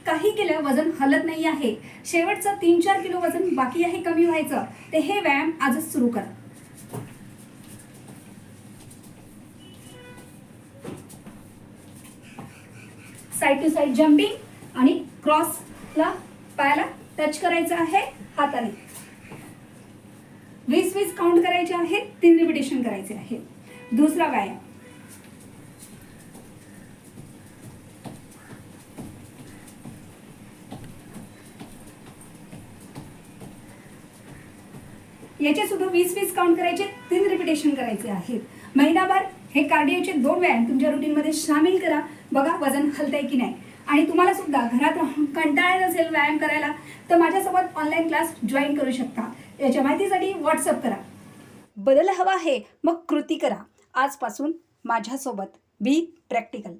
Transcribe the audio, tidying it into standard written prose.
काही केलं वजन हलत नाही आहे, शेवटचं 3-4 किलो वजन बाकी आहे कमी व्हायचं, ते हे व्यायाम आजच सुरू करा. साइड टू साइड जंपिंग आणि क्रॉसला पायाला टच करायचं आहे हाताने. 20-20 काउंट करायचे आहे, 3 रिपिटेशन करायचे आहे. दुसरा व्यायाम. याचे सुद्धा 20-20 काउंट करायचे, 3 रिपिटेशन करायचे आहेत. महिनाभर हे कार्डिओचे 2 व्यायाम तुमच्या रुटीनमध्ये सामील करा. बघा वजन हलतंय की नाही. आणि तुम्हाला सुद्धा घरात राहून कंटाळा नसेल व्यायाम करायला तर माझ्यासोबत ऑनलाईन क्लास जॉईन करू शकता. याच्या माहितीसाठी व्हॉट्सअप करा. बदल हवा आहे मग कृती करा. आजपासून माझ्यासोबत बी प्रॅक्टिकल.